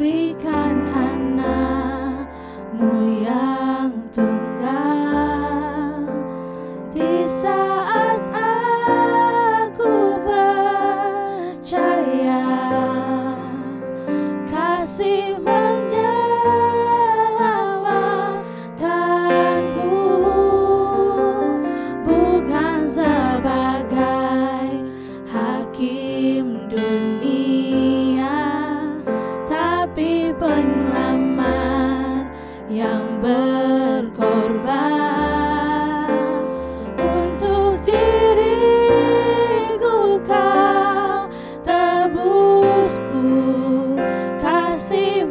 berikan anakmu yang tunggal. Di saat aku percaya kasih menyelamatkanku, bukan sebagai hakim dunia, tapi penyelamat yang berkorban. Untuk diriku kau tebusku, kasih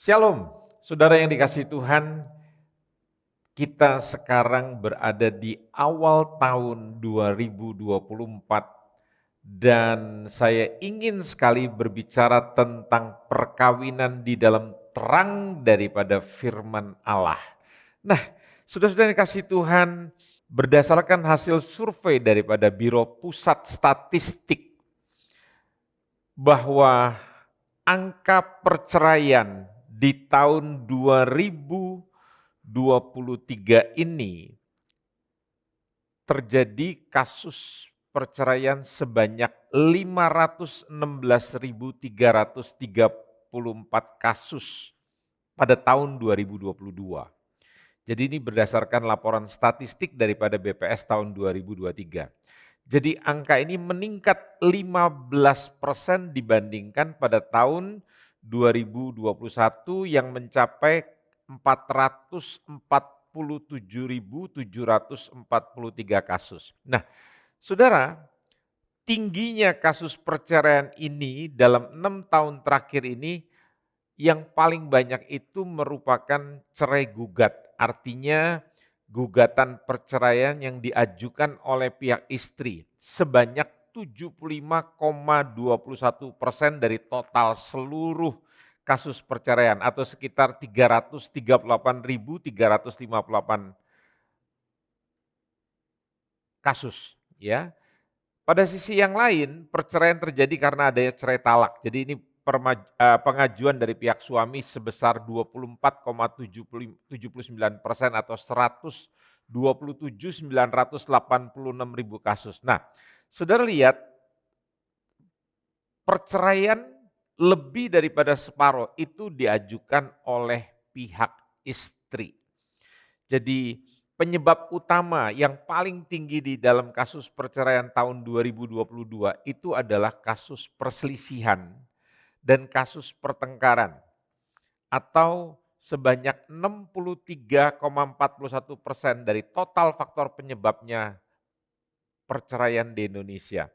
Shalom, saudara yang dikasihi Tuhan, kita sekarang berada di awal tahun 2024 dan saya ingin sekali berbicara tentang perkawinan di dalam terang daripada firman Allah. Nah, saudara-saudara yang dikasihi Tuhan, berdasarkan hasil survei daripada Biro Pusat Statistik bahwa angka perceraian di tahun 2023 ini terjadi kasus perceraian sebanyak 516.334 kasus pada tahun 2022. Jadi ini berdasarkan laporan statistik daripada BPS tahun 2023. Jadi angka ini meningkat 15% dibandingkan pada tahun 2021 yang mencapai 447.743 kasus. Nah, saudara, tingginya kasus perceraian ini dalam 6 tahun terakhir ini yang paling banyak itu merupakan cerai gugat. Artinya gugatan perceraian yang diajukan oleh pihak istri sebanyak 75,21% dari total seluruh kasus perceraian atau sekitar 338.358 kasus, ya. Pada sisi yang lain, perceraian terjadi karena adanya cerai talak. Jadi ini pengajuan dari pihak suami sebesar 24,79% atau 127.986.000 kasus. Nah, saudara lihat perceraian lebih daripada separuh itu diajukan oleh pihak istri. Jadi penyebab utama yang paling tinggi di dalam kasus perceraian tahun 2022 itu adalah kasus perselisihan dan kasus pertengkaran atau sebanyak 63,41% dari total faktor penyebabnya perceraian di Indonesia.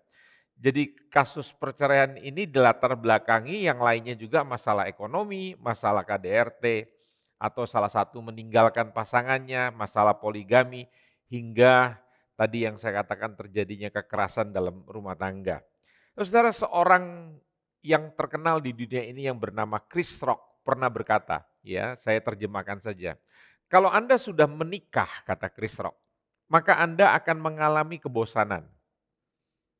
Jadi kasus perceraian ini dilatar belakangi yang lainnya juga masalah ekonomi, masalah KDRT, atau salah satu meninggalkan pasangannya, masalah poligami, hingga tadi yang saya katakan terjadinya kekerasan dalam rumah tangga. Saudara, seorang yang terkenal di dunia ini yang bernama Chris Rock pernah berkata, ya saya terjemahkan saja. Kalau Anda sudah menikah, kata Chris Rock, maka Anda akan mengalami kebosanan.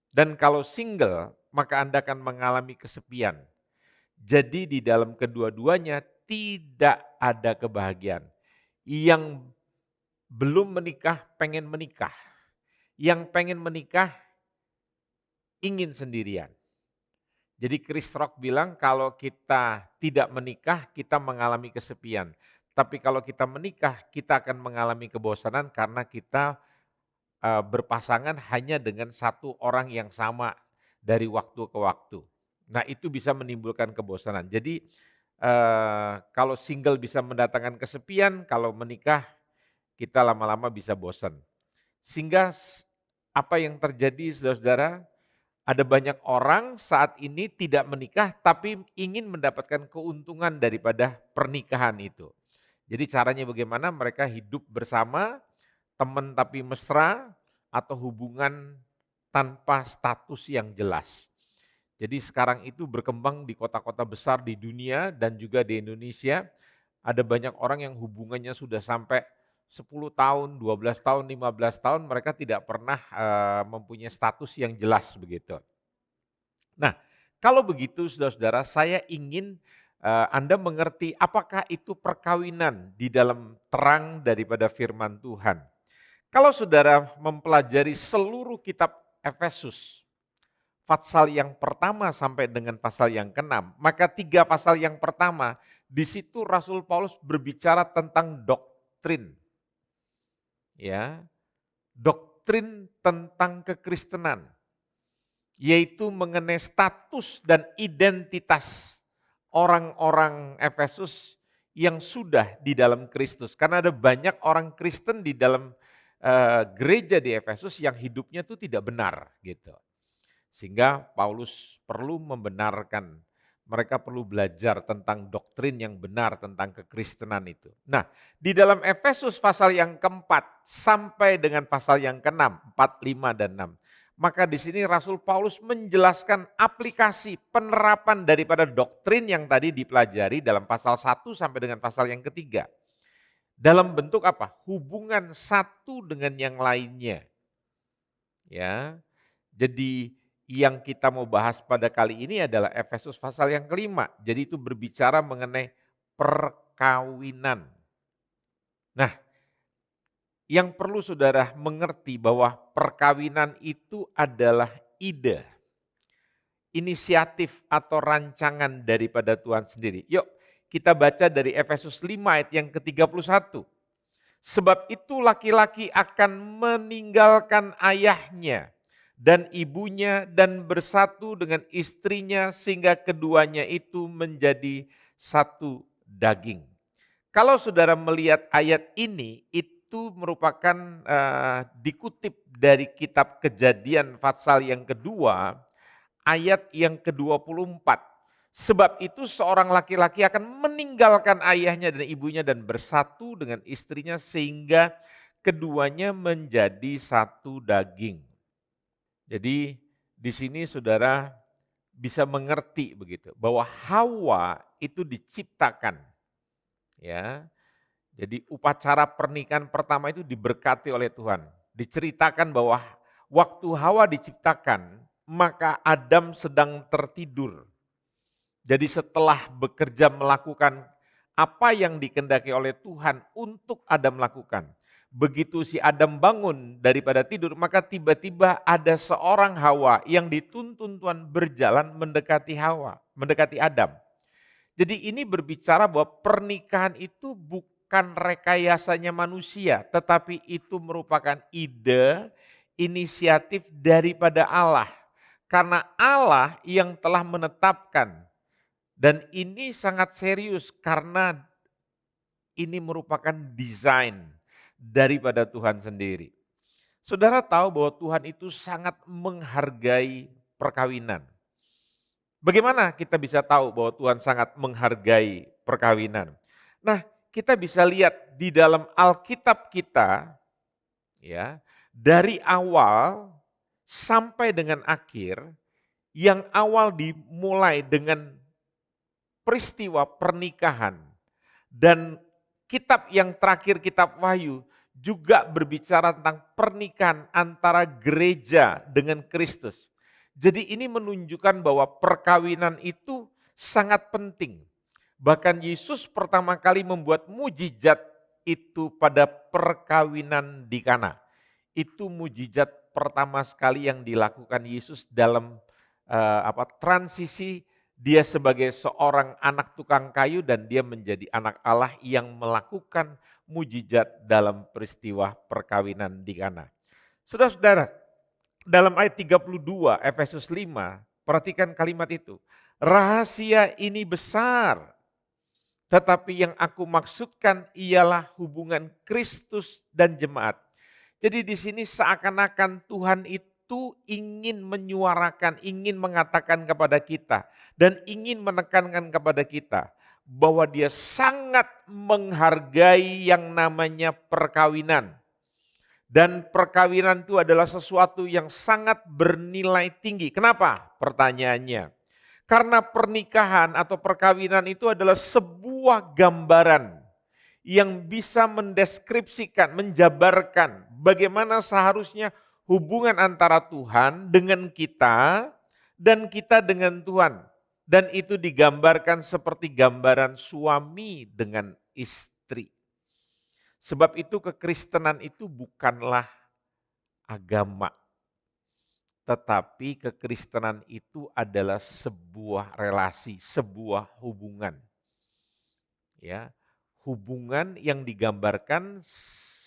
Dan kalau single, maka Anda akan mengalami kesepian. Jadi di dalam kedua-duanya tidak ada kebahagiaan. Yang belum menikah pengen menikah. Yang pengen menikah ingin sendirian. Jadi Chris Rock bilang kalau kita tidak menikah kita mengalami kesepian. Tapi kalau kita menikah kita akan mengalami kebosanan karena kita berpasangan hanya dengan satu orang yang sama dari waktu ke waktu. Nah itu bisa menimbulkan kebosanan. Jadi kalau single bisa mendatangkan kesepian, kalau menikah kita lama-lama bisa bosan. Sehingga apa yang terjadi saudara-saudara, ada banyak orang saat ini tidak menikah tapi ingin mendapatkan keuntungan daripada pernikahan itu. Jadi caranya bagaimana mereka hidup bersama, teman tapi mesra, atau hubungan tanpa status yang jelas. Jadi sekarang itu berkembang di kota-kota besar di dunia dan juga di Indonesia, ada banyak orang yang hubungannya sudah sampai 10 tahun, 12 tahun, 15 tahun, mereka tidak pernah mempunyai status yang jelas begitu. Nah, kalau begitu saudara-saudara, saya ingin Anda mengerti apakah itu perkawinan di dalam terang daripada firman Tuhan. Kalau saudara mempelajari seluruh kitab Efesus, pasal yang pertama sampai dengan pasal yang ke-6, maka 3 pasal yang pertama, di situ Rasul Paulus berbicara tentang doktrin. Ya, doktrin tentang kekristenan, yaitu mengenai status dan identitas orang-orang Efesus yang sudah di dalam Kristus. Karena ada banyak orang Kristen di dalam gereja di Efesus yang hidupnya itu tidak benar gitu. Sehingga Paulus perlu membenarkan Mereka perlu belajar tentang doktrin yang benar tentang kekristenan itu. Nah, di dalam Efesus pasal yang keempat sampai dengan pasal yang keenam, 4, 5, dan 6. Maka di sini Rasul Paulus menjelaskan aplikasi penerapan daripada doktrin yang tadi dipelajari dalam pasal 1 sampai dengan pasal yang ketiga. Dalam bentuk apa? Hubungan satu dengan yang lainnya. Ya. Jadi yang kita mau bahas pada kali ini adalah Efesus pasal yang kelima. Jadi itu berbicara mengenai perkawinan. Nah, yang perlu saudara mengerti bahwa perkawinan itu adalah ide, inisiatif atau rancangan daripada Tuhan sendiri. Yuk kita baca dari Efesus 5 ayat yang ke-31. Sebab itu laki-laki akan meninggalkan ayahnya dan ibunya dan bersatu dengan istrinya sehingga keduanya itu menjadi satu daging. Kalau saudara melihat ayat ini, itu merupakan dikutip dari kitab Kejadian pasal yang kedua, ayat yang ke-24. Sebab itu seorang laki-laki akan meninggalkan ayahnya dan ibunya dan bersatu dengan istrinya sehingga keduanya menjadi satu daging. Jadi di sini saudara bisa mengerti begitu bahwa Hawa itu diciptakan, ya. Jadi upacara pernikahan pertama itu diberkati oleh Tuhan. Diceritakan bahwa waktu Hawa diciptakan, maka Adam sedang tertidur. Jadi setelah bekerja melakukan apa yang dikehendaki oleh Tuhan untuk Adam lakukan. Begitu si Adam bangun daripada tidur, maka tiba-tiba ada seorang Hawa yang dituntun Tuhan berjalan mendekati Hawa, mendekati Adam. Jadi ini berbicara bahwa pernikahan itu bukan rekayasanya manusia, tetapi itu merupakan ide, inisiatif daripada Allah. Karena Allah yang telah menetapkan, dan ini sangat serius karena ini merupakan desain daripada Tuhan sendiri. Saudara tahu bahwa Tuhan itu sangat menghargai perkawinan. Bagaimana kita bisa tahu bahwa Tuhan sangat menghargai perkawinan? Nah, kita bisa lihat di dalam Alkitab kita, ya, dari awal sampai dengan akhir, yang awal dimulai dengan peristiwa pernikahan dan kitab yang terakhir, kitab Wahyu, juga berbicara tentang pernikahan antara gereja dengan Kristus. Jadi ini menunjukkan bahwa perkawinan itu sangat penting. Bahkan Yesus pertama kali membuat mujizat itu pada perkawinan di Kana. Itu mujizat pertama sekali yang dilakukan Yesus dalam transisi dia sebagai seorang anak tukang kayu dan dia menjadi anak Allah yang melakukan mujizat dalam peristiwa perkawinan di Kana. Saudara-saudara, dalam ayat 32 Efesus 5, perhatikan kalimat itu. Rahasia ini besar, tetapi yang aku maksudkan ialah hubungan Kristus dan jemaat. Jadi di sini seakan-akan Tuhan itu ingin menyuarakan, ingin mengatakan kepada kita dan ingin menekankan kepada kita bahwa Dia sangat menghargai yang namanya perkawinan. Dan perkawinan itu adalah sesuatu yang sangat bernilai tinggi. Kenapa? Pertanyaannya. Karena pernikahan atau perkawinan itu adalah sebuah gambaran yang bisa mendeskripsikan, menjabarkan bagaimana seharusnya hubungan antara Tuhan dengan kita dan kita dengan Tuhan. Dan itu digambarkan seperti gambaran suami dengan istri. Sebab itu kekristenan itu bukanlah agama, tetapi kekristenan itu adalah sebuah relasi, sebuah hubungan. Ya, hubungan yang digambarkan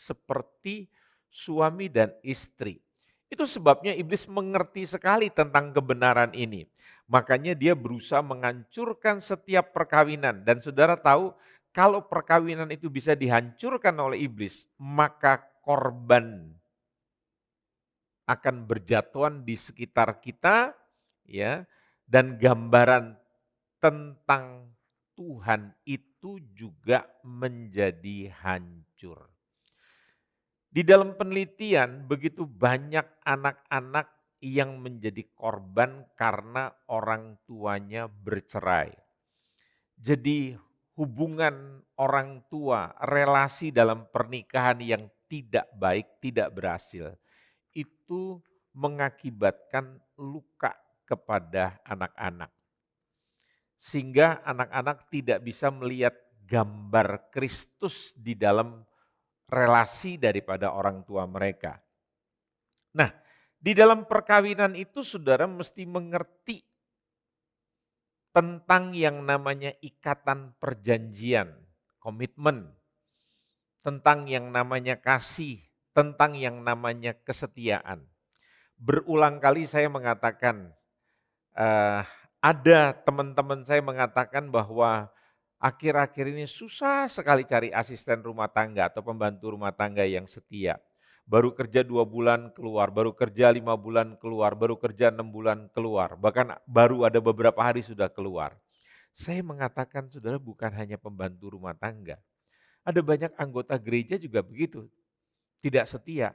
seperti suami dan istri. Itu sebabnya iblis mengerti sekali tentang kebenaran ini. Makanya dia berusaha menghancurkan setiap perkawinan. Dan saudara tahu, kalau perkawinan itu bisa dihancurkan oleh iblis, maka korban akan berjatuhan di sekitar kita, ya, dan gambaran tentang Tuhan itu juga menjadi hancur. Di dalam penelitian begitu banyak anak-anak yang menjadi korban karena orang tuanya bercerai. Jadi hubungan orang tua, relasi dalam pernikahan yang tidak baik, tidak berhasil, itu mengakibatkan luka kepada anak-anak. Sehingga anak-anak tidak bisa melihat gambar Kristus di dalam relasi daripada orang tua mereka. Nah, di dalam perkawinan itu saudara mesti mengerti tentang yang namanya ikatan perjanjian, komitmen, tentang yang namanya kasih, tentang yang namanya kesetiaan. Berulang kali saya mengatakan, eh, ada teman-teman saya mengatakan bahwa akhir-akhir ini susah sekali cari asisten rumah tangga atau pembantu rumah tangga yang setia. Baru kerja 2 bulan keluar, baru kerja 5 bulan keluar, baru kerja 6 bulan keluar, bahkan baru ada beberapa hari sudah keluar. Saya mengatakan saudara bukan hanya pembantu rumah tangga, ada banyak anggota gereja juga begitu, tidak setia.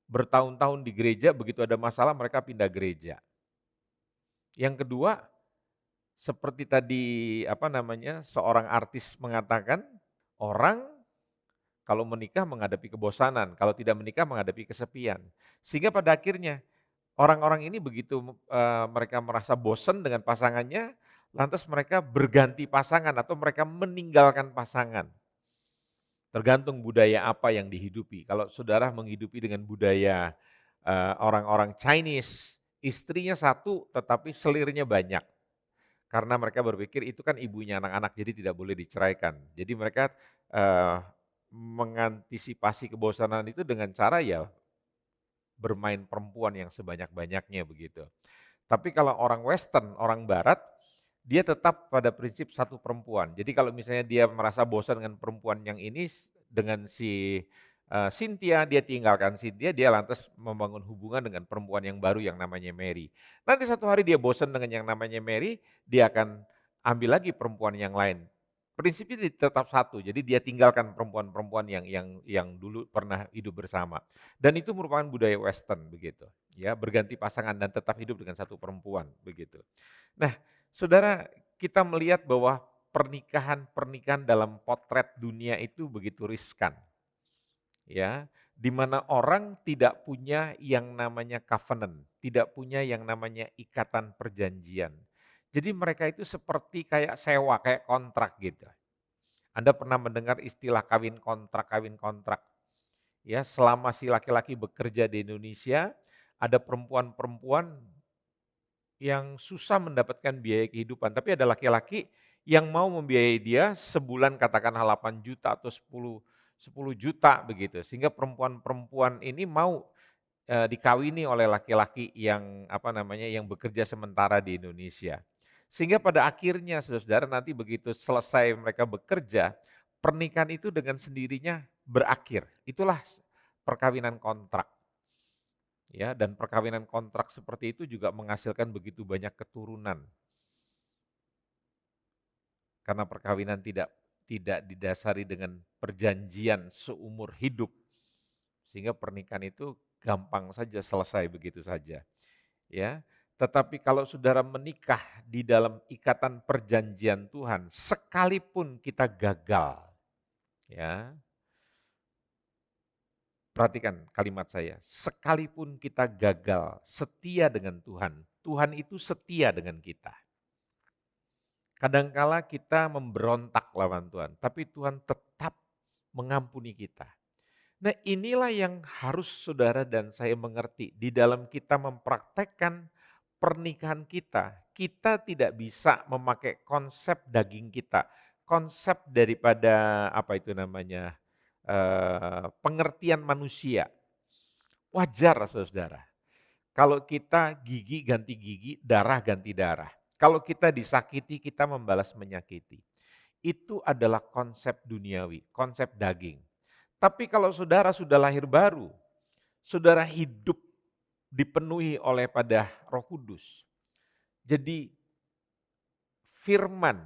Bertahun-tahun di gereja, begitu ada masalah mereka pindah gereja. Yang kedua, seperti tadi seorang artis mengatakan, orang kalau menikah menghadapi kebosanan, kalau tidak menikah menghadapi kesepian. Sehingga pada akhirnya orang-orang ini begitu mereka merasa bosan dengan pasangannya, lantas mereka berganti pasangan atau mereka meninggalkan pasangan. Tergantung budaya apa yang dihidupi. Kalau saudara menghidupi dengan budaya orang-orang Chinese, istrinya satu tetapi selirnya banyak. Karena mereka berpikir itu kan ibunya anak-anak jadi tidak boleh diceraikan. Jadi mereka mengantisipasi kebosanan itu dengan cara ya bermain perempuan yang sebanyak-banyaknya begitu. Tapi kalau orang Western, orang Barat, dia tetap pada prinsip satu perempuan. Jadi kalau misalnya dia merasa bosan dengan perempuan yang ini, dengan si Cynthia, dia tinggalkan Cynthia, dia lantas membangun hubungan dengan perempuan yang baru yang namanya Mary. Nanti satu hari dia bosan dengan yang namanya Mary, dia akan ambil lagi perempuan yang lain. Prinsipnya tetap satu, jadi dia tinggalkan perempuan-perempuan yang dulu pernah hidup bersama. Dan itu merupakan budaya Western begitu, ya berganti pasangan dan tetap hidup dengan satu perempuan begitu. Nah, saudara, kita melihat bahwa pernikahan dalam potret dunia itu begitu riskan, ya, di mana orang tidak punya yang namanya covenant, tidak punya yang namanya ikatan perjanjian. Jadi mereka itu seperti kayak sewa, kayak kontrak gitu. Anda pernah mendengar istilah kawin kontrak, kawin kontrak. Ya, selama si laki-laki bekerja di Indonesia, ada perempuan-perempuan yang susah mendapatkan biaya kehidupan, tapi ada laki-laki yang mau membiayai dia sebulan katakanlah 8 juta atau 10 juta begitu. Sehingga perempuan-perempuan ini mau dikawini oleh laki-laki yang bekerja sementara di Indonesia. Sehingga pada akhirnya saudara-saudara nanti begitu selesai mereka bekerja, pernikahan itu dengan sendirinya berakhir. Itulah perkawinan kontrak. Ya, dan perkawinan kontrak seperti itu juga menghasilkan begitu banyak keturunan. Karena perkawinan tidak didasari dengan perjanjian seumur hidup. Sehingga pernikahan itu gampang saja selesai begitu saja. Ya, tetapi kalau saudara menikah di dalam ikatan perjanjian Tuhan, sekalipun kita gagal, ya, perhatikan kalimat saya, sekalipun kita gagal setia dengan Tuhan, Tuhan itu setia dengan kita. Kadangkala kita memberontak lawan Tuhan, tapi Tuhan tetap mengampuni kita. Nah, inilah yang harus saudara dan saya mengerti di dalam kita mempraktekkan pernikahan kita. Kita tidak bisa memakai konsep daging kita, konsep daripada pengertian manusia. Wajar saudara, kalau kita gigi ganti gigi, darah ganti darah. Kalau kita disakiti, kita membalas menyakiti. Itu adalah konsep duniawi, konsep daging. Tapi kalau saudara sudah lahir baru, saudara hidup dipenuhi oleh pada Roh Kudus. Jadi firman,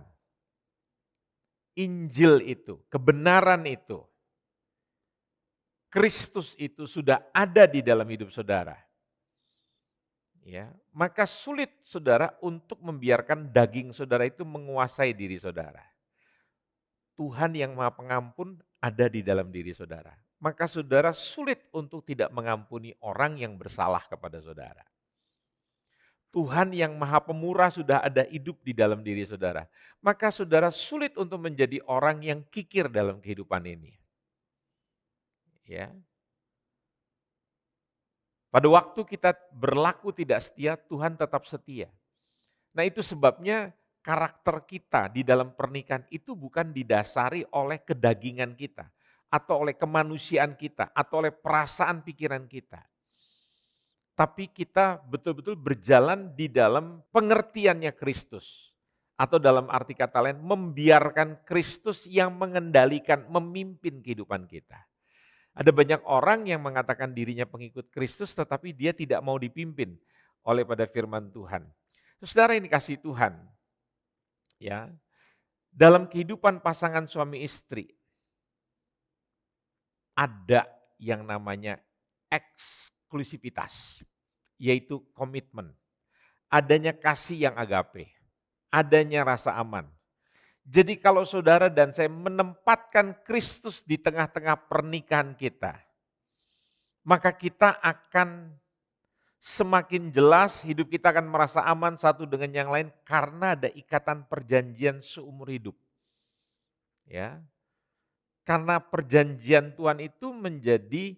Injil itu, kebenaran itu, Kristus itu sudah ada di dalam hidup saudara, ya, maka sulit saudara untuk membiarkan daging saudara itu menguasai diri saudara. Tuhan yang Maha Pengampun ada di dalam diri saudara. Maka saudara sulit untuk tidak mengampuni orang yang bersalah kepada saudara. Tuhan yang Maha Pemurah sudah ada hidup di dalam diri saudara. Maka saudara sulit untuk menjadi orang yang kikir dalam kehidupan ini. Ya. Pada waktu kita berlaku tidak setia, Tuhan tetap setia. Nah, itu sebabnya karakter kita di dalam pernikahan itu bukan didasari oleh kedagingan kita, atau oleh kemanusiaan kita, atau oleh perasaan pikiran kita. Tapi kita betul-betul berjalan di dalam pengertiannya Kristus. Atau dalam arti kata lain, membiarkan Kristus yang mengendalikan, memimpin kehidupan kita. Ada banyak orang yang mengatakan dirinya pengikut Kristus, tetapi dia tidak mau dipimpin oleh pada firman Tuhan. Saudara, ini kasih Tuhan, ya, dalam kehidupan pasangan suami istri ada yang namanya eksklusivitas, yaitu komitmen, adanya kasih yang agape, adanya rasa aman. Jadi kalau saudara dan saya menempatkan Kristus di tengah-tengah pernikahan kita, maka kita akan semakin jelas hidup kita akan merasa aman satu dengan yang lain karena ada ikatan perjanjian seumur hidup. Ya. Karena perjanjian Tuhan itu menjadi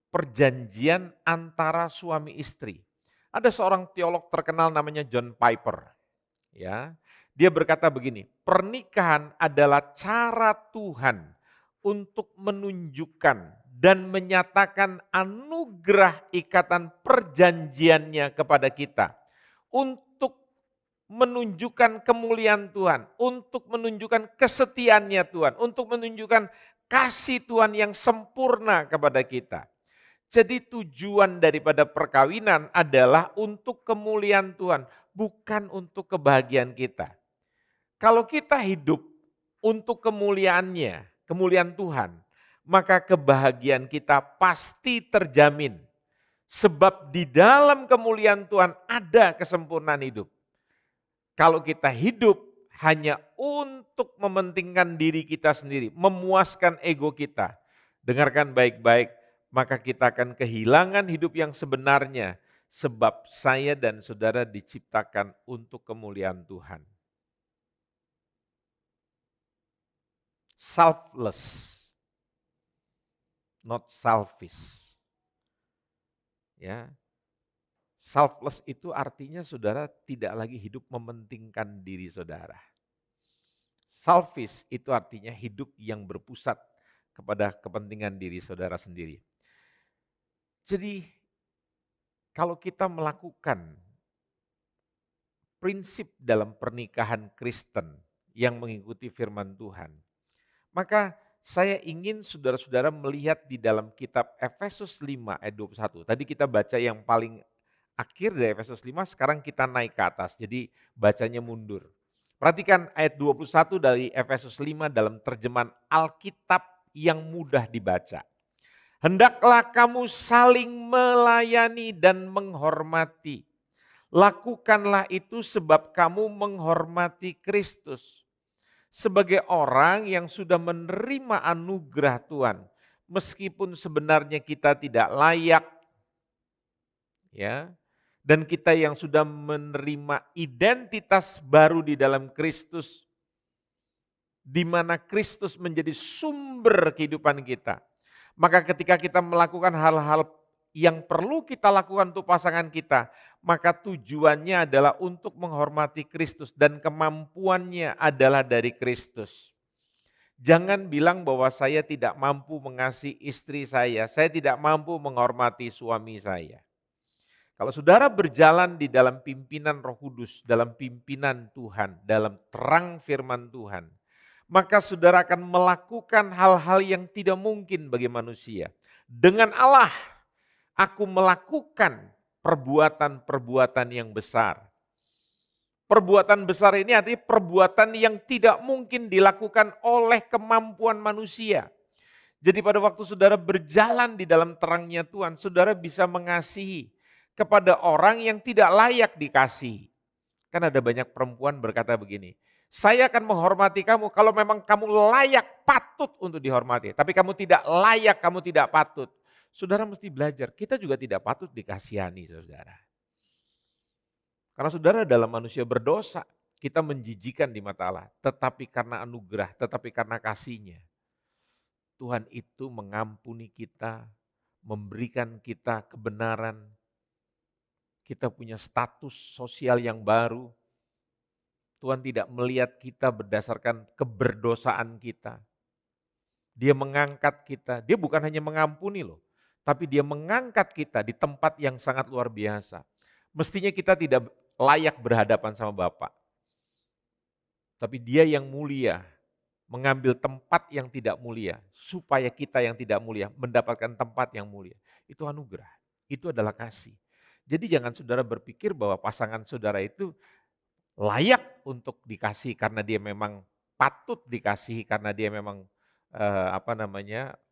perjanjian antara suami istri. Ada seorang teolog terkenal namanya John Piper. Ya. Dia berkata begini, pernikahan adalah cara Tuhan untuk menunjukkan dan menyatakan anugerah ikatan perjanjiannya kepada kita. Untuk menunjukkan kemuliaan Tuhan, untuk menunjukkan kesetiaannya Tuhan, untuk menunjukkan kasih Tuhan yang sempurna kepada kita. Jadi tujuan daripada perkawinan adalah untuk kemuliaan Tuhan, bukan untuk kebahagiaan kita. Kalau kita hidup untuk kemuliaannya, kemuliaan Tuhan, maka kebahagiaan kita pasti terjamin. Sebab di dalam kemuliaan Tuhan ada kesempurnaan hidup. Kalau kita hidup hanya untuk mementingkan diri kita sendiri, memuaskan ego kita, dengarkan baik-baik, maka kita akan kehilangan hidup yang sebenarnya. Sebab saya dan saudara diciptakan untuk kemuliaan Tuhan. Selfless, not selfish. Ya, selfless itu artinya saudara tidak lagi hidup mementingkan diri saudara. Selfish itu artinya hidup yang berpusat kepada kepentingan diri saudara sendiri. Jadi kalau kita melakukan prinsip dalam pernikahan Kristen yang mengikuti firman Tuhan, maka saya ingin saudara-saudara melihat di dalam kitab Efesus 5 ayat 21. Tadi kita baca yang paling akhir dari Efesus 5, sekarang kita naik ke atas, jadi bacanya mundur. Perhatikan ayat 21 dari Efesus 5 dalam terjemahan Alkitab yang mudah dibaca. Hendaklah kamu saling melayani dan menghormati. Lakukanlah itu sebab kamu menghormati Kristus. Sebagai orang yang sudah menerima anugerah Tuhan, meskipun sebenarnya kita tidak layak, ya, dan kita yang sudah menerima identitas baru di dalam Kristus, di mana Kristus menjadi sumber kehidupan kita. Maka ketika kita melakukan hal-hal yang perlu kita lakukan untuk pasangan kita, maka tujuannya adalah untuk menghormati Kristus dan kemampuannya adalah dari Kristus. Jangan bilang bahwa saya tidak mampu mengasihi istri saya tidak mampu menghormati suami saya. Kalau saudara berjalan di dalam pimpinan Roh Kudus, dalam pimpinan Tuhan, dalam terang firman Tuhan, maka saudara akan melakukan hal-hal yang tidak mungkin bagi manusia. Dengan Allah, aku melakukan perbuatan-perbuatan yang besar. Perbuatan besar ini artinya perbuatan yang tidak mungkin dilakukan oleh kemampuan manusia. Jadi pada waktu saudara berjalan di dalam terangnya Tuhan, saudara bisa mengasihi kepada orang yang tidak layak dikasihi. Kan ada banyak perempuan berkata begini, saya akan menghormati kamu kalau memang kamu layak patut untuk dihormati. Tapi kamu tidak layak, kamu tidak patut. Saudara mesti belajar, kita juga tidak patut dikasihani saudara. Karena saudara adalah manusia berdosa, kita menjijikan di mata Allah. Tetapi karena anugerah, tetapi karena kasih-Nya, Tuhan itu mengampuni kita, memberikan kita kebenaran, kita punya status sosial yang baru. Tuhan tidak melihat kita berdasarkan keberdosaan kita. Dia mengangkat kita, dia bukan hanya mengampuni loh, tapi dia mengangkat kita di tempat yang sangat luar biasa. Mestinya kita tidak layak berhadapan sama Bapa. Tapi dia yang mulia, mengambil tempat yang tidak mulia, supaya kita yang tidak mulia mendapatkan tempat yang mulia. Itu anugerah, itu adalah kasih. Jadi jangan saudara berpikir bahwa pasangan saudara itu layak untuk dikasih karena dia memang patut dikasihi, karena dia memang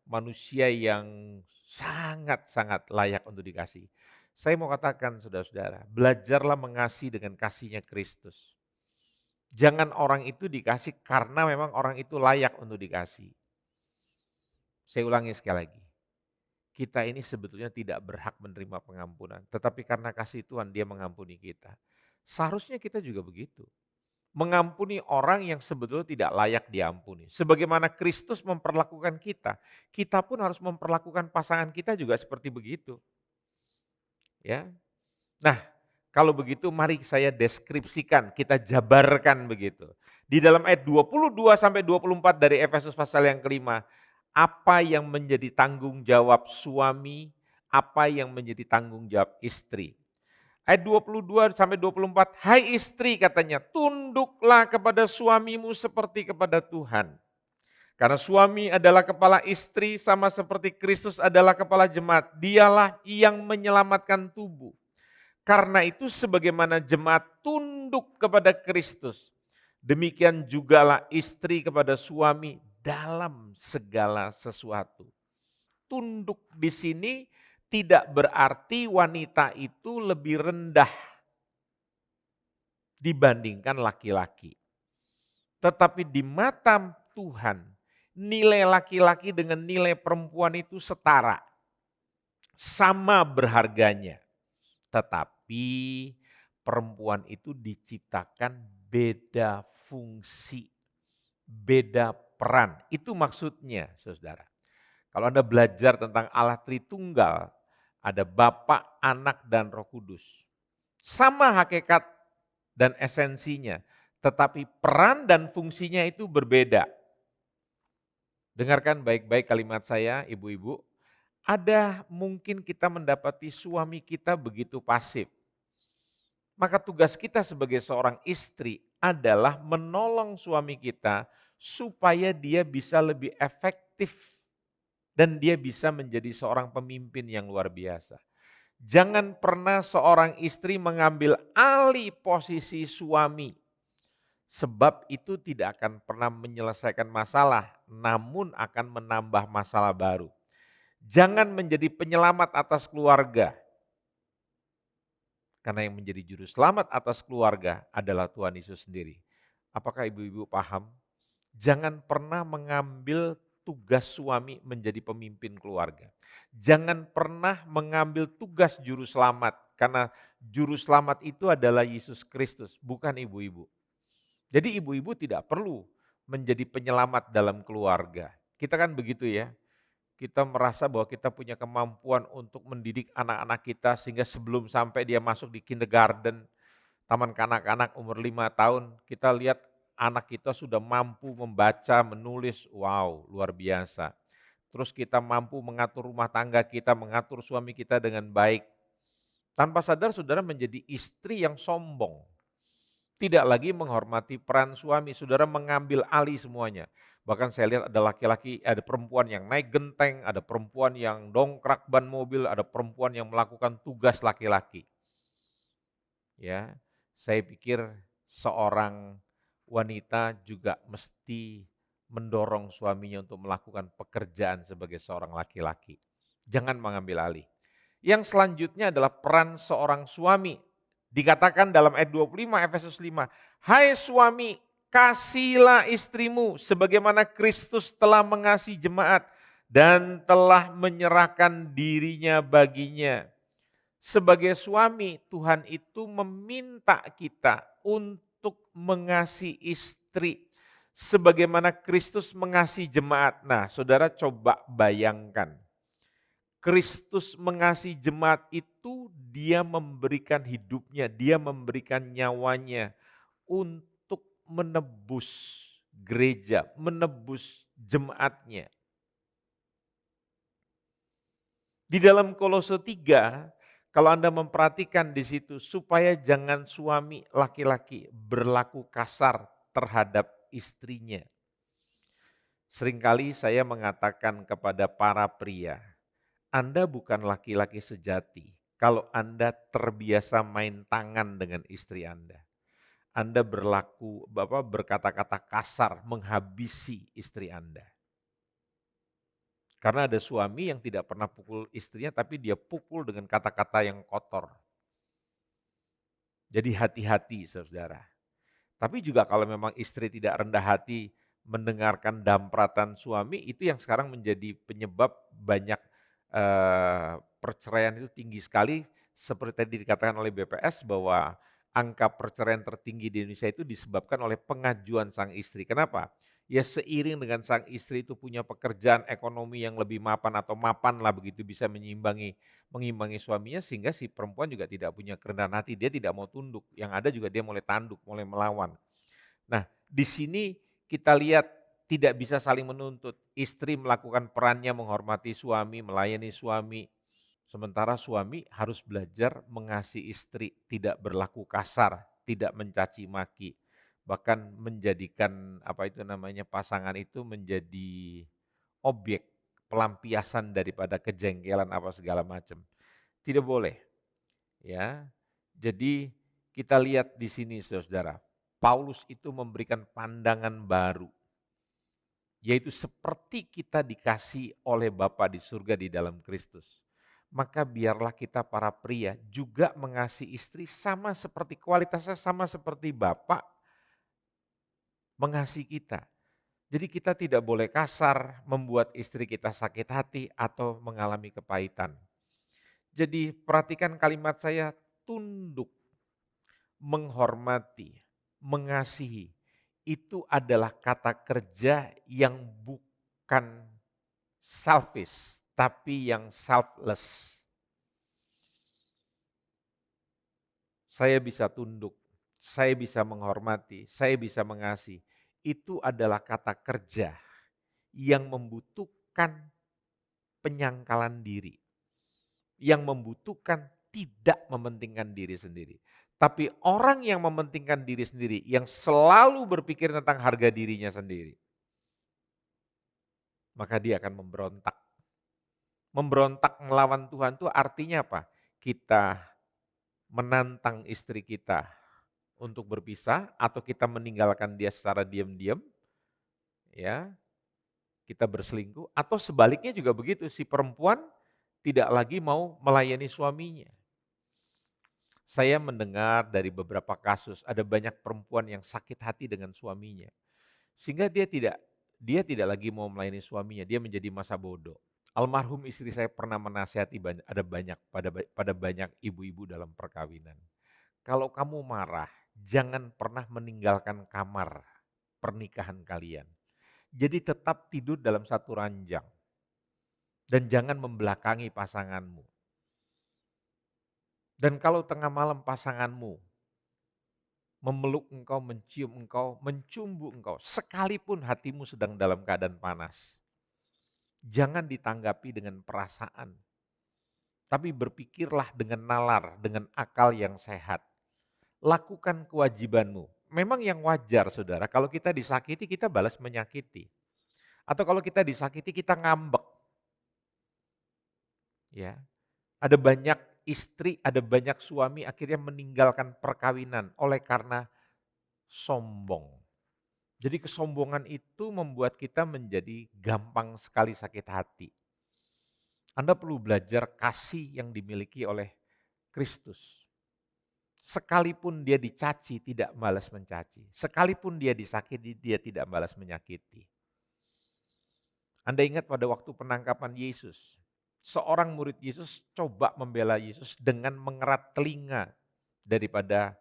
manusia yang sangat-sangat layak untuk dikasihi. Saya mau katakan saudara-saudara, belajarlah mengasihi dengan kasihnya Kristus. Jangan orang itu dikasih karena memang orang itu layak untuk dikasih. Saya ulangi sekali lagi. Kita ini sebetulnya tidak berhak menerima pengampunan. Tetapi karena kasih Tuhan dia mengampuni kita. Seharusnya kita juga begitu. Mengampuni orang yang sebetulnya tidak layak diampuni. Sebagaimana Kristus memperlakukan kita, kita pun harus memperlakukan pasangan kita juga seperti begitu. Ya. Nah, kalau begitu mari saya deskripsikan, kita jabarkan begitu. Di dalam ayat 22 sampai 24 dari Efesus pasal yang kelima, apa yang menjadi tanggung jawab suami, apa yang menjadi tanggung jawab istri. Ayat 22 sampai 24, hai istri katanya, tunduklah kepada suamimu seperti kepada Tuhan. Karena suami adalah kepala istri sama seperti Kristus adalah kepala jemaat. Dialah yang menyelamatkan tubuh. Karena itu sebagaimana jemaat tunduk kepada Kristus, demikian jugalah istri kepada suami dalam segala sesuatu. Tunduk di sini tidak berarti wanita itu lebih rendah dibandingkan laki-laki. Tetapi di mata Tuhan, nilai laki-laki dengan nilai perempuan itu setara. Sama berharganya. Tetapi perempuan itu diciptakan beda fungsi, beda peran. Itu maksudnya, saudara. Kalau Anda belajar tentang Allah Tritunggal, ada Bapa, Anak, dan Roh Kudus. Sama hakikat dan esensinya, tetapi peran dan fungsinya itu berbeda. Dengarkan baik-baik kalimat saya, ibu-ibu. Ada mungkin kita mendapati suami kita begitu pasif. Maka tugas kita sebagai seorang istri adalah menolong suami kita supaya dia bisa lebih efektif dan dia bisa menjadi seorang pemimpin yang luar biasa. Jangan pernah seorang istri mengambil alih posisi suami. Sebab itu tidak akan pernah menyelesaikan masalah, namun akan menambah masalah baru. Jangan menjadi penyelamat atas keluarga. Karena yang menjadi juru selamat atas keluarga adalah Tuhan Yesus sendiri. Apakah ibu-ibu paham? Jangan pernah mengambil tugas suami menjadi pemimpin keluarga. Jangan pernah mengambil tugas juru selamat, karena juru selamat itu adalah Yesus Kristus, bukan ibu-ibu. Jadi ibu-ibu tidak perlu menjadi penyelamat dalam keluarga. Kita kan begitu ya, kita merasa bahwa kita punya kemampuan untuk mendidik anak-anak kita sehingga sebelum sampai dia masuk di kindergarten, taman kanak-kanak umur 5 tahun, kita lihat anak kita sudah mampu membaca, menulis, wow luar biasa. Terus kita mampu mengatur rumah tangga kita, mengatur suami kita dengan baik. Tanpa sadar saudara menjadi istri yang sombong. Tidak lagi menghormati peran suami, saudara mengambil alih semuanya. Bahkan saya lihat ada laki-laki, ada perempuan yang naik genteng, ada perempuan yang dongkrak ban mobil, ada perempuan yang melakukan tugas laki-laki. Ya, saya pikir seorang wanita juga mesti mendorong suaminya untuk melakukan pekerjaan sebagai seorang laki-laki. Jangan mengambil alih. Yang selanjutnya adalah peran seorang suami. Dikatakan dalam ayat 25 Efesus 5, "Hai suami, kasihilah istrimu sebagaimana Kristus telah mengasihi jemaat dan telah menyerahkan dirinya baginya." Sebagai suami, Tuhan itu meminta kita untuk mengasihi istri sebagaimana Kristus mengasihi jemaat. Nah, saudara coba bayangkan, Kristus mengasihi jemaat itu dia memberikan hidupnya, dia memberikan nyawanya untuk menebus gereja, menebus jemaatnya. Di dalam Kolose 3, kalau Anda memperhatikan di situ, supaya jangan suami laki-laki berlaku kasar terhadap istrinya. Seringkali saya mengatakan kepada para pria, Anda bukan laki-laki sejati kalau Anda terbiasa main tangan dengan istri Anda. Anda berkata-kata kasar, menghabisi istri Anda. Karena ada suami yang tidak pernah pukul istrinya, tapi dia pukul dengan kata-kata yang kotor. Jadi hati-hati saudara. Tapi juga kalau memang istri tidak rendah hati mendengarkan dampratan suami, itu yang sekarang menjadi penyebab banyak perceraian itu tinggi sekali. Seperti tadi dikatakan oleh BPS bahwa angka perceraian tertinggi di Indonesia itu disebabkan oleh pengajuan sang istri. Kenapa? Ya seiring dengan sang istri itu punya pekerjaan ekonomi yang lebih mapan atau mapan lah begitu bisa mengimbangi suaminya sehingga si perempuan juga tidak punya kerendahan hati, dia tidak mau tunduk. Yang ada juga dia mulai tanduk, mulai melawan. Nah, di sini kita lihat tidak bisa saling menuntut. Istri melakukan perannya menghormati suami, melayani suami. Sementara suami harus belajar mengasihi istri, tidak berlaku kasar, tidak mencaci maki, bahkan menjadikan pasangan itu menjadi objek pelampiasan daripada kejengkelan apa segala macam. Tidak boleh, ya. Jadi kita lihat di sini saudara, Paulus itu memberikan pandangan baru, yaitu seperti kita dikasih oleh Bapa di surga di dalam Kristus. Maka biarlah kita para pria juga mengasihi istri sama seperti kualitasnya sama seperti Bapa mengasihi kita. Jadi kita tidak boleh kasar membuat istri kita sakit hati atau mengalami kepahitan. Jadi perhatikan kalimat saya, tunduk, menghormati, mengasihi. Itu adalah kata kerja yang bukan selfish, tapi yang selfless. Saya bisa tunduk, saya bisa menghormati, saya bisa mengasihi. Itu adalah kata kerja yang membutuhkan penyangkalan diri, yang membutuhkan tidak mementingkan diri sendiri. Tapi orang yang mementingkan diri sendiri, yang selalu berpikir tentang harga dirinya sendiri, maka dia akan memberontak. Memberontak melawan Tuhan itu artinya apa? Kita menantang istri kita untuk berpisah atau kita meninggalkan dia secara diam-diam, ya, kita berselingkuh atau sebaliknya juga begitu, si perempuan tidak lagi mau melayani suaminya. Saya mendengar dari beberapa kasus ada banyak perempuan yang sakit hati dengan suaminya. Sehingga dia tidak lagi mau melayani suaminya, dia menjadi masa bodoh. Almarhum istri saya pernah menasihati pada banyak ibu-ibu dalam perkawinan. Kalau kamu marah, jangan pernah meninggalkan kamar pernikahan kalian. Jadi tetap tidur dalam satu ranjang. Dan jangan membelakangi pasanganmu. Dan kalau tengah malam pasanganmu memeluk engkau, mencium engkau, mencumbu engkau, sekalipun hatimu sedang dalam keadaan panas, jangan ditanggapi dengan perasaan, tapi berpikirlah dengan nalar, dengan akal yang sehat. Lakukan kewajibanmu. Memang yang wajar saudara, kalau kita disakiti kita balas menyakiti. Atau kalau kita disakiti kita ngambek. Ya, ada banyak istri, ada banyak suami akhirnya meninggalkan perkawinan oleh karena sombong. Jadi kesombongan itu membuat kita menjadi gampang sekali sakit hati. Anda perlu belajar kasih yang dimiliki oleh Kristus. Sekalipun dia dicaci, tidak balas mencaci. Sekalipun dia disakiti, dia tidak balas menyakiti. Anda ingat pada waktu penangkapan Yesus, seorang murid Yesus coba membela Yesus dengan mengerat telinga daripada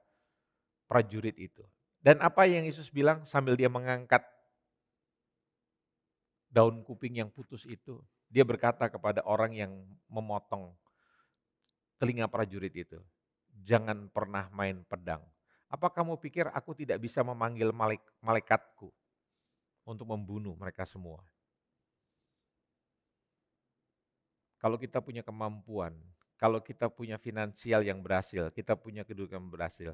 prajurit itu. Dan apa yang Yesus bilang sambil dia mengangkat daun kuping yang putus itu, dia berkata kepada orang yang memotong telinga prajurit itu, "Jangan pernah main pedang. Apa kamu pikir aku tidak bisa memanggil malaikatku untuk membunuh mereka semua?" Kalau kita punya kemampuan, kalau kita punya finansial yang berhasil, kita punya kedudukan yang berhasil,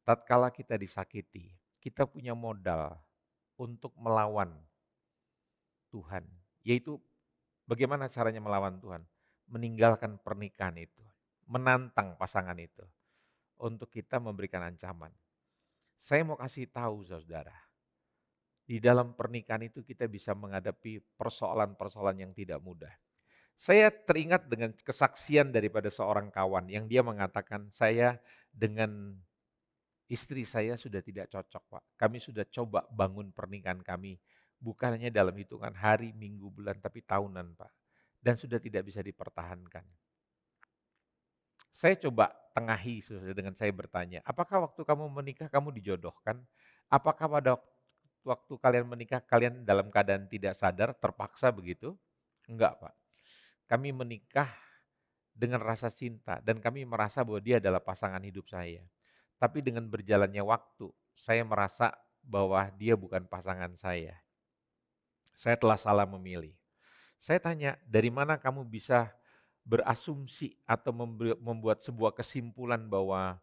tatkala kita disakiti, kita punya modal untuk melawan Tuhan. Yaitu bagaimana caranya melawan Tuhan? Meninggalkan pernikahan itu, menantang pasangan itu, untuk kita memberikan ancaman. Saya mau kasih tahu saudara, di dalam pernikahan itu kita bisa menghadapi persoalan-persoalan yang tidak mudah. Saya teringat dengan kesaksian daripada seorang kawan yang dia mengatakan, saya dengan istri saya sudah tidak cocok Pak. Kami sudah coba bangun pernikahan kami, bukan hanya dalam hitungan hari, minggu, bulan, tapi tahunan Pak. Dan sudah tidak bisa dipertahankan. Saya coba tengahi sesuai dengan saya bertanya, apakah waktu kamu menikah kamu dijodohkan? Apakah pada waktu kalian menikah kalian dalam keadaan tidak sadar, terpaksa begitu? Enggak Pak. Kami menikah dengan rasa cinta dan kami merasa bahwa dia adalah pasangan hidup saya. Tapi dengan berjalannya waktu, saya merasa bahwa dia bukan pasangan saya. Saya telah salah memilih. Saya tanya, dari mana kamu bisa berasumsi atau membuat sebuah kesimpulan bahwa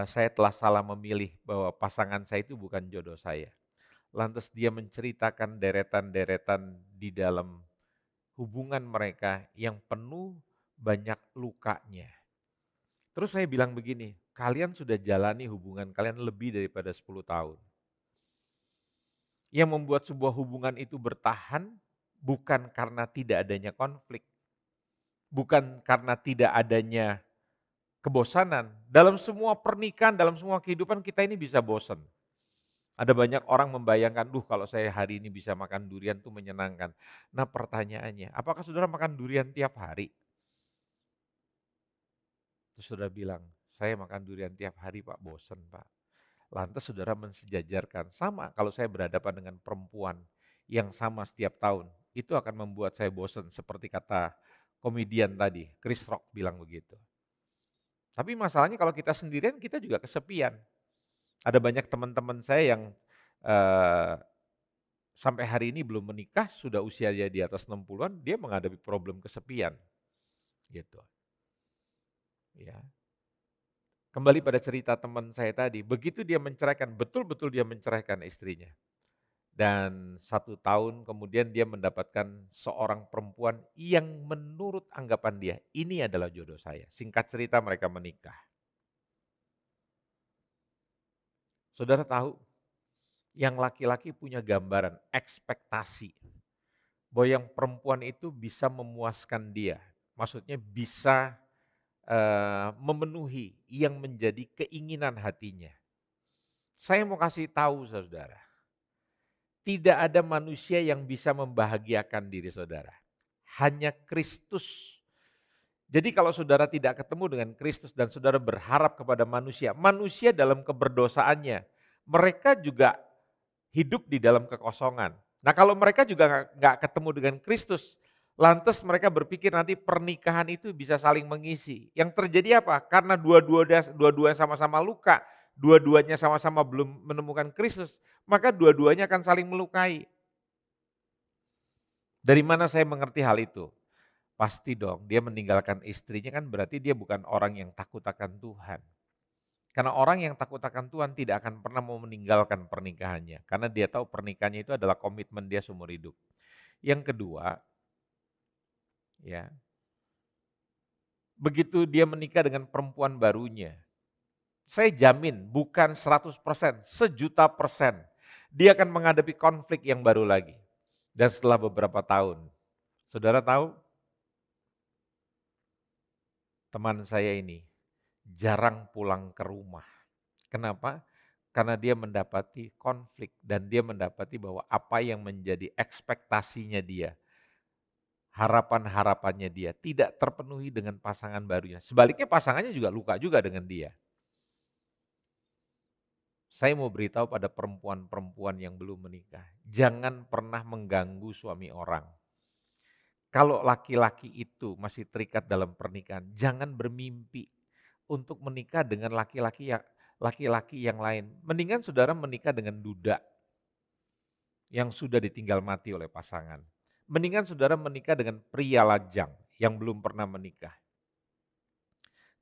saya telah salah memilih bahwa pasangan saya itu bukan jodoh saya. Lantas dia menceritakan deretan-deretan di dalam hubungan mereka yang penuh banyak lukanya. Terus saya bilang begini, kalian sudah jalani hubungan kalian lebih daripada 10 tahun. Yang membuat sebuah hubungan itu bertahan bukan karena tidak adanya konflik, bukan karena tidak adanya kebosanan. Dalam semua pernikahan, dalam semua kehidupan kita ini bisa bosan. Ada banyak orang membayangkan, kalau saya hari ini bisa makan durian tuh menyenangkan. Nah pertanyaannya, apakah saudara makan durian tiap hari? Terus saudara bilang, saya makan durian tiap hari Pak, bosan Pak. Lantas saudara mensejajarkan, sama kalau saya berhadapan dengan perempuan yang sama setiap tahun, itu akan membuat saya bosan seperti kata komedian tadi, Chris Rock bilang begitu. Tapi masalahnya kalau kita sendirian kita juga kesepian. Ada banyak teman-teman saya yang sampai hari ini belum menikah, sudah usianya di atas 60-an, dia menghadapi problem kesepian. Gitu. Ya. Kembali pada cerita teman saya tadi, begitu dia menceraikan, betul-betul dia menceraikan istrinya. Dan 1 tahun kemudian dia mendapatkan seorang perempuan yang menurut anggapan dia, ini adalah jodoh saya. Singkat cerita mereka menikah. Saudara tahu, yang laki-laki punya gambaran, ekspektasi, bahwa yang perempuan itu bisa memuaskan dia. Maksudnya bisa memenuhi yang menjadi keinginan hatinya. Saya mau kasih tahu saudara, tidak ada manusia yang bisa membahagiakan diri saudara. Hanya Kristus. Jadi kalau saudara tidak ketemu dengan Kristus dan saudara berharap kepada manusia, manusia dalam keberdosaannya, mereka juga hidup di dalam kekosongan. Nah kalau mereka juga nggak ketemu dengan Kristus, lantas mereka berpikir nanti pernikahan itu bisa saling mengisi. Yang terjadi apa? Karena dua-duanya sama-sama luka, dua-duanya sama-sama belum menemukan Kristus, maka dua-duanya akan saling melukai. Dari mana saya mengerti hal itu? Pasti dong, dia meninggalkan istrinya kan berarti dia bukan orang yang takut akan Tuhan. Karena orang yang takut akan Tuhan tidak akan pernah mau meninggalkan pernikahannya. Karena dia tahu pernikahannya itu adalah komitmen dia seumur hidup. Yang kedua, begitu dia menikah dengan perempuan barunya, saya jamin bukan 100%, 1.000.000%. Dia akan menghadapi konflik yang baru lagi. Dan setelah beberapa tahun, saudara tahu teman saya ini jarang pulang ke rumah. Kenapa? Karena dia mendapati konflik dan dia mendapati bahwa apa yang menjadi ekspektasinya dia, harapan-harapannya dia tidak terpenuhi dengan pasangan barunya. Sebaliknya pasangannya juga luka juga dengan dia. Saya mau beritahu pada perempuan-perempuan yang belum menikah, jangan pernah mengganggu suami orang. Kalau laki-laki itu masih terikat dalam pernikahan, jangan bermimpi untuk menikah dengan laki-laki yang lain. Mendingan saudara menikah dengan duda yang sudah ditinggal mati oleh pasangan. Mendingan saudara menikah dengan pria lajang yang belum pernah menikah.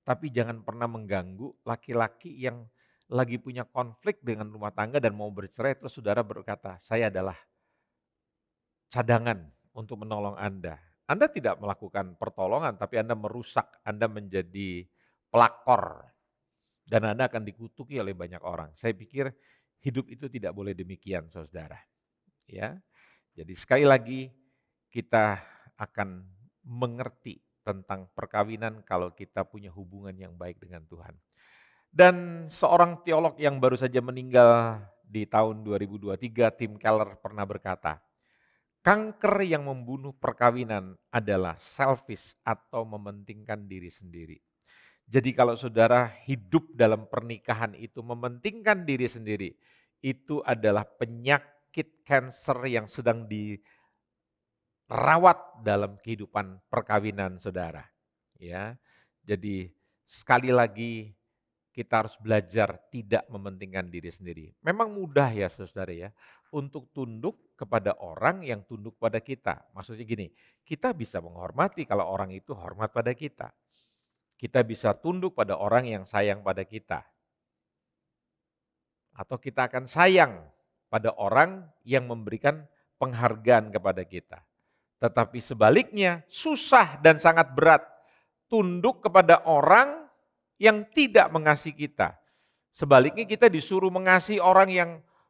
Tapi jangan pernah mengganggu laki-laki yang lagi punya konflik dengan rumah tangga dan mau bercerai, terus saudara berkata, saya adalah cadangan untuk menolong Anda. Anda tidak melakukan pertolongan, tapi Anda merusak, Anda menjadi pelakor, dan Anda akan dikutuki oleh banyak orang. Saya pikir hidup itu tidak boleh demikian, saudara. Ya, jadi sekali lagi kita akan mengerti tentang perkawinan kalau kita punya hubungan yang baik dengan Tuhan. Dan seorang teolog yang baru saja meninggal di tahun 2023, Tim Keller pernah berkata, kanker yang membunuh perkawinan adalah selfish atau mementingkan diri sendiri. Jadi kalau saudara hidup dalam pernikahan itu mementingkan diri sendiri, itu adalah penyakit kanker yang sedang dirawat dalam kehidupan perkawinan saudara. Ya, jadi sekali lagi kita harus belajar tidak mementingkan diri sendiri. Memang mudah ya saudara ya, untuk tunduk kepada orang yang tunduk pada kita. Maksudnya gini, kita bisa menghormati kalau orang itu hormat pada kita. Kita bisa tunduk pada orang yang sayang pada kita. Atau kita akan sayang pada orang yang memberikan penghargaan kepada kita. Tetapi sebaliknya susah dan sangat berat tunduk kepada orang yang tidak mengasihi kita. Sebaliknya kita disuruh mengasihi orang yang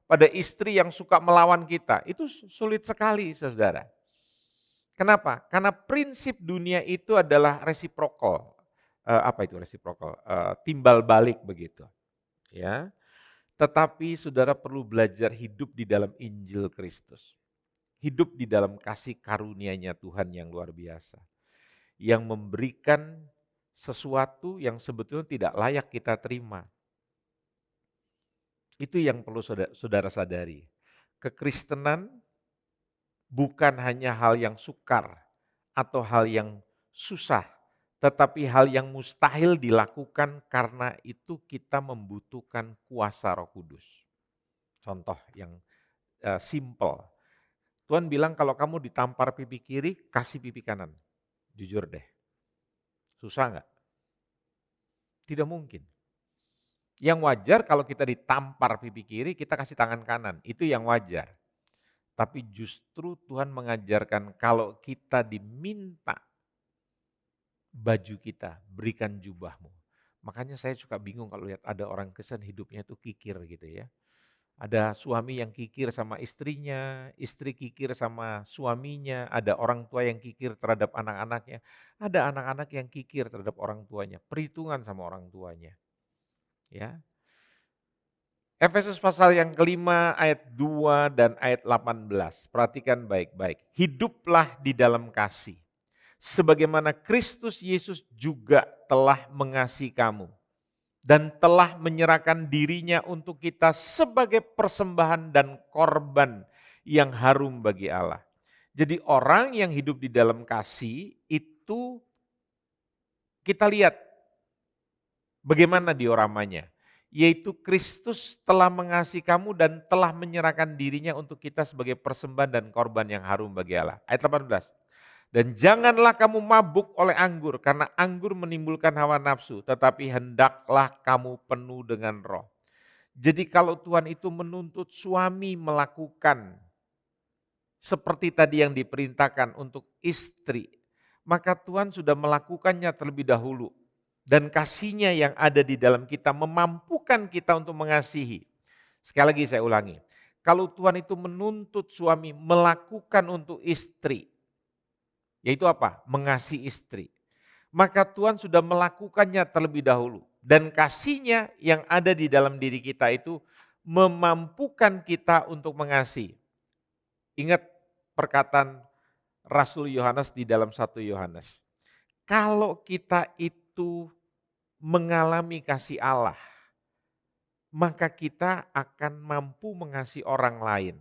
pada istri yang suka melawan kita. Itu sulit sekali saudara. Kenapa? Karena prinsip dunia itu adalah reciprocal. Apa itu reciprocal? Timbal balik begitu. Ya. Tetapi saudara perlu belajar hidup di dalam Injil Kristus. Hidup di dalam kasih karunia-Nya Tuhan yang luar biasa. Yang memberikan sesuatu yang sebetulnya tidak layak kita terima. Itu yang perlu saudara sadari. Kekristenan bukan hanya hal yang sukar atau hal yang susah, tetapi hal yang mustahil dilakukan karena itu kita membutuhkan kuasa Roh Kudus. Contoh yang simple. Tuhan bilang kalau kamu ditampar pipi kiri, kasih pipi kanan. Jujur deh. Susah enggak? Tidak mungkin. Yang wajar kalau kita ditampar pipi kiri, kita kasih tangan kanan. Itu yang wajar. Tapi justru Tuhan mengajarkan kalau kita diminta baju kita, berikan jubahmu. Makanya saya suka bingung kalau lihat ada orang Kristen hidupnya itu kikir gitu ya. Ada suami yang kikir sama istrinya, istri kikir sama suaminya, ada orang tua yang kikir terhadap anak-anaknya, ada anak-anak yang kikir terhadap orang tuanya, perhitungan sama orang tuanya. Ya. Efesus pasal yang kelima ayat 2 dan ayat 18. Perhatikan baik-baik. Hiduplah di dalam kasih. Sebagaimana Kristus Yesus juga telah mengasihi kamu. Dan telah menyerahkan dirinya untuk kita sebagai persembahan dan korban yang harum bagi Allah. Jadi orang yang hidup di dalam kasih itu kita lihat bagaimana dioramanya. Yaitu Kristus telah mengasihi kamu dan telah menyerahkan dirinya untuk kita sebagai persembahan dan korban yang harum bagi Allah. Ayat 18. Dan janganlah kamu mabuk oleh anggur, karena anggur menimbulkan hawa nafsu, tetapi hendaklah kamu penuh dengan roh. Jadi kalau Tuhan itu menuntut suami melakukan seperti tadi yang diperintahkan untuk istri, maka Tuhan sudah melakukannya terlebih dahulu. dan kasih-Nya yang ada di dalam kita memampukan kita untuk mengasihi. Sekali lagi saya ulangi, kalau Tuhan itu menuntut suami melakukan untuk istri, yaitu apa? Mengasihi istri. Maka Tuhan sudah melakukannya terlebih dahulu. Dan kasih-Nya yang ada di dalam diri kita itu memampukan kita untuk mengasihi. Ingat perkataan Rasul Yohanes di dalam 1 Yohanes. Kalau kita itu mengalami kasih Allah, maka kita akan mampu mengasihi orang lain.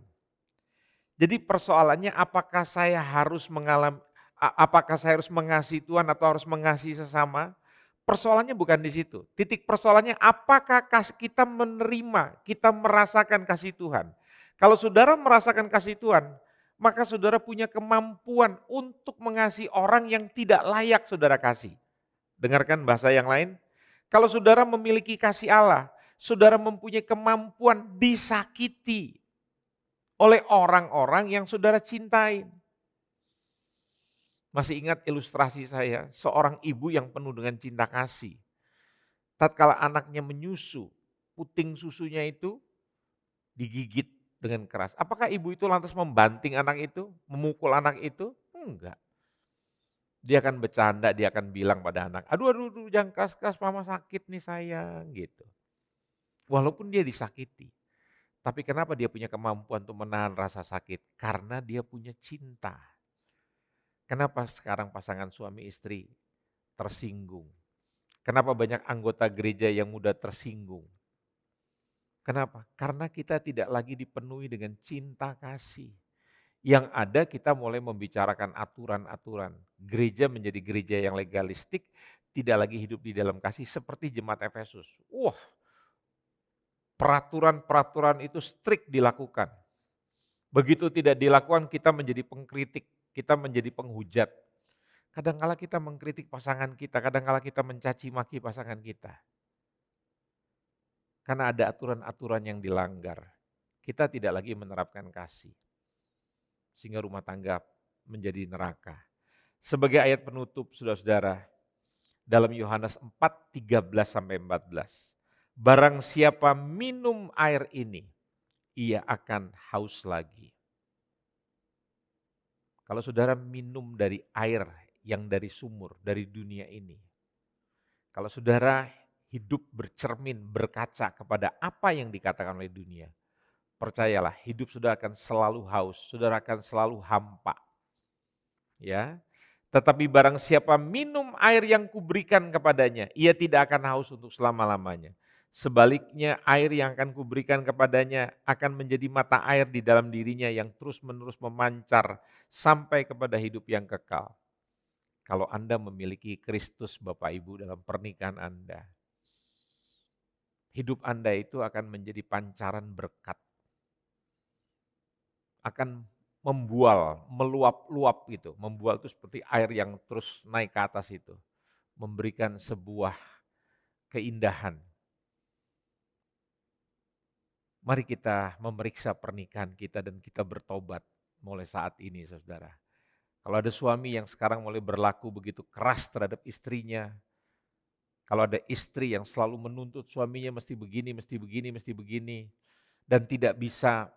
Jadi persoalannya apakah saya harus mengasihi Tuhan atau harus mengasihi sesama? Persoalannya bukan di situ. Titik persoalannya apakah kita menerima, kita merasakan kasih Tuhan. Kalau saudara merasakan kasih Tuhan, maka saudara punya kemampuan untuk mengasihi orang yang tidak layak saudara kasih. Dengarkan bahasa yang lain. Kalau saudara memiliki kasih Allah, saudara mempunyai kemampuan disakiti oleh orang-orang yang saudara cintai. Masih ingat ilustrasi saya, seorang ibu yang penuh dengan cinta kasih. Tatkala anaknya menyusu, puting susunya itu digigit dengan keras. Apakah ibu itu lantas membanting anak itu, memukul anak itu? Enggak. Dia akan bercanda, dia akan bilang pada anak, aduh, aduh, aduh jangan keras-keras, mama sakit nih sayang, gitu. Walaupun dia disakiti, tapi kenapa dia punya kemampuan untuk menahan rasa sakit? Karena dia punya cinta. Kenapa sekarang pasangan suami istri tersinggung? Kenapa banyak anggota gereja yang mudah tersinggung? Kenapa? Karena kita tidak lagi dipenuhi dengan cinta kasih. Yang ada kita mulai membicarakan aturan-aturan. Gereja menjadi gereja yang legalistik, tidak lagi hidup di dalam kasih seperti jemaat Efesus. Wah, peraturan-peraturan itu strict dilakukan. Begitu tidak dilakukan kita menjadi pengkritik, kita menjadi penghujat. Kadang-kala kita mengkritik pasangan kita, kadang-kala kita mencaci maki pasangan kita. Karena ada aturan-aturan yang dilanggar. Kita tidak lagi menerapkan kasih. Sehingga rumah tangga menjadi neraka. Sebagai ayat penutup saudara-saudara, dalam Yohanes 4, 13-14. Barang siapa minum air ini, ia akan haus lagi. Kalau saudara minum dari air yang dari sumur, dari dunia ini. Kalau saudara hidup bercermin, berkaca kepada apa yang dikatakan oleh dunia. Percayalah, hidup saudara akan selalu haus, saudara akan selalu hampa. Ya, tetapi barang siapa minum air yang kuberikan kepadanya, ia tidak akan haus untuk selama-lamanya. Sebaliknya air yang akan kuberikan kepadanya akan menjadi mata air di dalam dirinya yang terus-menerus memancar sampai kepada hidup yang kekal. Kalau Anda memiliki Kristus Bapak Ibu dalam pernikahan Anda, hidup Anda itu akan menjadi pancaran berkat. Akan membual, meluap-luap gitu. Membual itu seperti air yang terus naik ke atas itu. Memberikan sebuah keindahan. Mari kita memeriksa pernikahan kita dan kita bertobat mulai saat ini saudara. Kalau ada suami yang sekarang mulai berlaku begitu keras terhadap istrinya, kalau ada istri yang selalu menuntut suaminya mesti begini, mesti begini, mesti begini, dan tidak bisa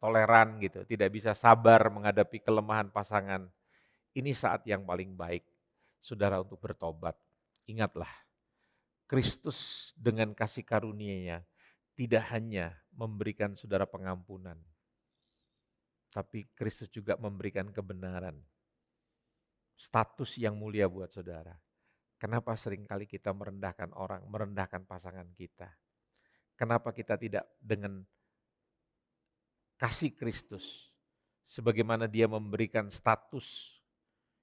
toleran gitu, tidak bisa sabar menghadapi kelemahan pasangan. Ini saat yang paling baik, saudara untuk bertobat. Ingatlah, Kristus dengan kasih karunia-Nya tidak hanya memberikan saudara pengampunan, tapi Kristus juga memberikan kebenaran, status yang mulia buat saudara. Kenapa seringkali kita merendahkan orang, merendahkan pasangan kita? Kenapa kita tidak dengan kasih Kristus, sebagaimana Dia memberikan status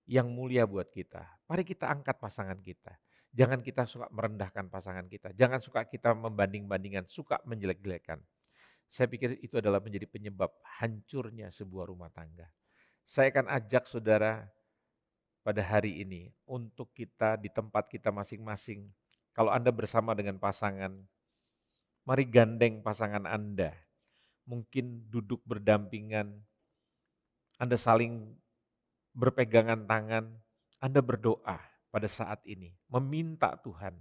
yang mulia buat kita. Mari kita angkat pasangan kita. Jangan kita suka merendahkan pasangan kita. Jangan suka kita membanding-bandingkan, suka menjelek-jelekan. Saya pikir itu adalah menjadi penyebab hancurnya sebuah rumah tangga. Saya akan ajak saudara pada hari ini untuk kita di tempat kita masing-masing. Kalau Anda bersama dengan pasangan, mari gandeng pasangan Anda. Mungkin duduk berdampingan, Anda saling berpegangan tangan, Anda berdoa. pada saat ini, meminta Tuhan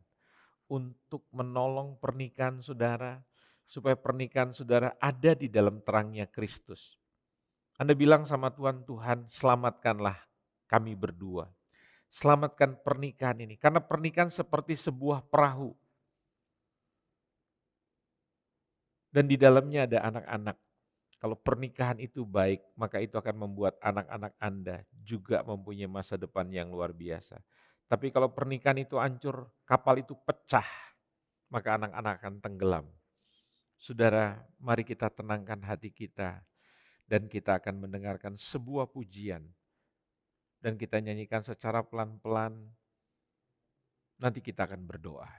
untuk menolong pernikahan saudara, supaya pernikahan saudara ada di dalam terangnya Kristus. Anda bilang sama Tuhan, Tuhan selamatkanlah kami berdua. Selamatkan pernikahan ini, karena pernikahan seperti sebuah perahu. Dan di dalamnya ada anak-anak. Kalau pernikahan itu baik, maka itu akan membuat anak-anak Anda juga mempunyai masa depan yang luar biasa. Tapi kalau pernikahan itu hancur, kapal itu pecah, maka anak-anak akan tenggelam. Saudara, mari kita tenangkan hati kita dan kita akan mendengarkan sebuah pujian. Dan kita nyanyikan secara pelan-pelan, nanti kita akan berdoa.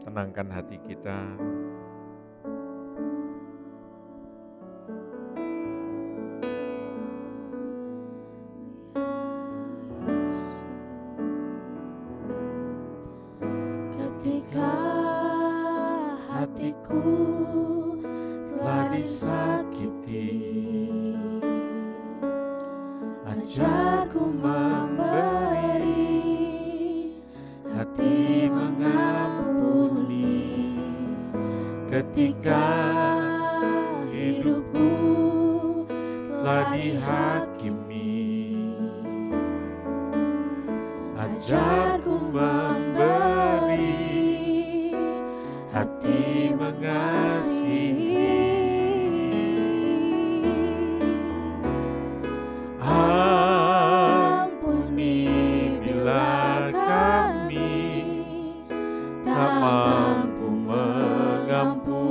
Tenangkan hati kita. Ketika hatiku telah disakiti, ajarku memberi, hati mengampuni. Ketika hidupku telah dihakimi, ajarku memberi, hati mengasihi. Ampuni bila kami tak mampu mengampuni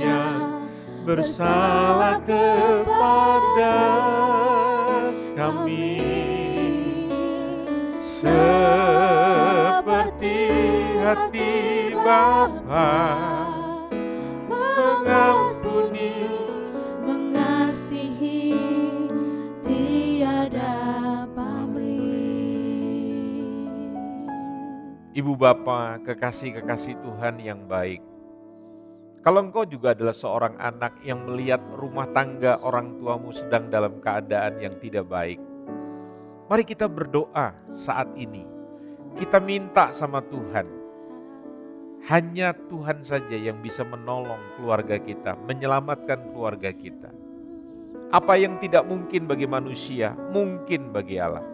yang bersalah kepada kami, seperti hati Bapa mengampuni, mengasihi, tiada pamrih. Ibu Bapa, kekasih-kekasih Tuhan yang baik, kalau engkau juga adalah seorang anak yang melihat rumah tangga orang tuamu sedang dalam keadaan yang tidak baik, mari kita berdoa saat ini. Kita minta sama Tuhan, hanya Tuhan saja yang bisa menolong keluarga kita, menyelamatkan keluarga kita. Apa yang tidak mungkin bagi manusia, mungkin bagi Allah.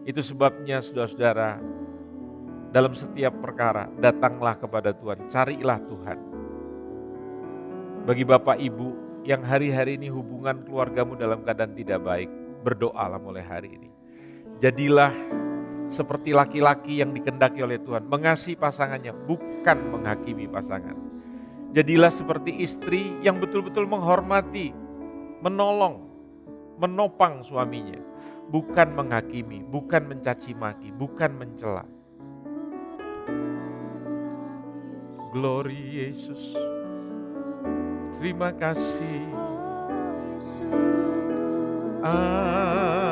Itu sebabnya saudara-saudara, dalam setiap perkara, datanglah kepada Tuhan, carilah Tuhan. Bagi Bapak Ibu yang hari-hari ini hubungan keluargamu dalam keadaan tidak baik, berdoalah mulai hari ini. Jadilah seperti laki-laki yang dikehendaki oleh Tuhan, mengasihi pasangannya, bukan menghakimi pasangan. Jadilah seperti istri yang betul-betul menghormati, menolong, menopang suaminya, bukan menghakimi, bukan mencaci maki, bukan mencela. Glory Yesus. Terima kasih.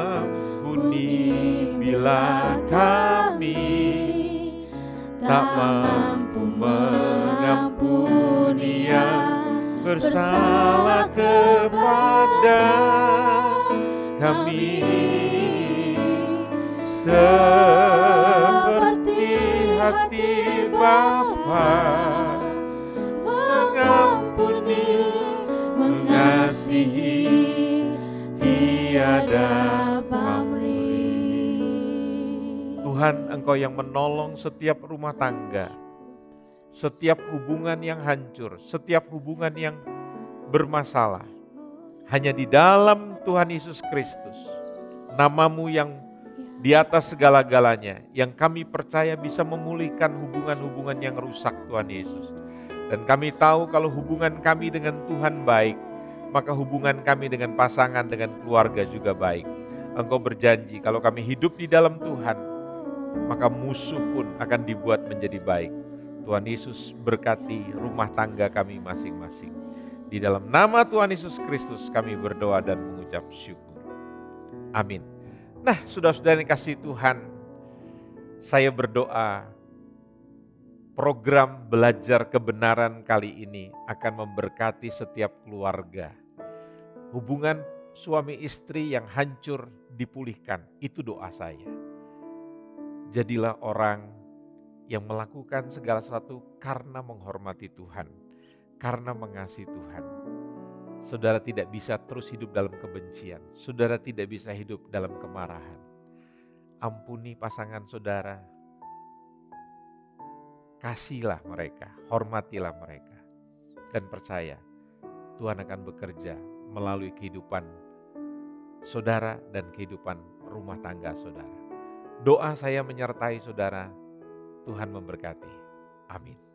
Ampuni bila kami tak mampu mengampuni yang bersalah kepada kami, seperti hati Bapa mengampuni, mengasihi, tiada pamrih. Tuhan, Engkau yang menolong setiap rumah tangga, setiap hubungan yang hancur, setiap hubungan yang bermasalah. Hanya di dalam Tuhan Yesus Kristus, nama-Mu yang di atas segala-galanya, yang kami percaya bisa memulihkan hubungan-hubungan yang rusak, Tuhan Yesus. Dan kami tahu kalau hubungan kami dengan Tuhan baik, maka hubungan kami dengan pasangan, dengan keluarga juga baik. Engkau berjanji kalau kami hidup di dalam Tuhan, maka musuh pun akan dibuat menjadi baik. Tuhan Yesus berkati rumah tangga kami masing-masing. Di dalam nama Tuhan Yesus Kristus kami berdoa dan mengucap syukur. Amin. Nah, saudara-saudara yang kasih Tuhan, saya berdoa program belajar kebenaran kali ini akan memberkati setiap keluarga. Hubungan suami istri yang hancur dipulihkan. Itu doa saya. Jadilah orang yang melakukan segala sesuatu karena menghormati Tuhan, karena mengasihi Tuhan. Saudara tidak bisa terus hidup dalam kebencian. Saudara tidak bisa hidup dalam kemarahan. Ampuni pasangan saudara. Kasihilah mereka, hormatilah mereka. Dan percaya Tuhan akan bekerja melalui kehidupan saudara dan kehidupan rumah tangga saudara. Doa saya menyertai saudara, Tuhan memberkati. Amin.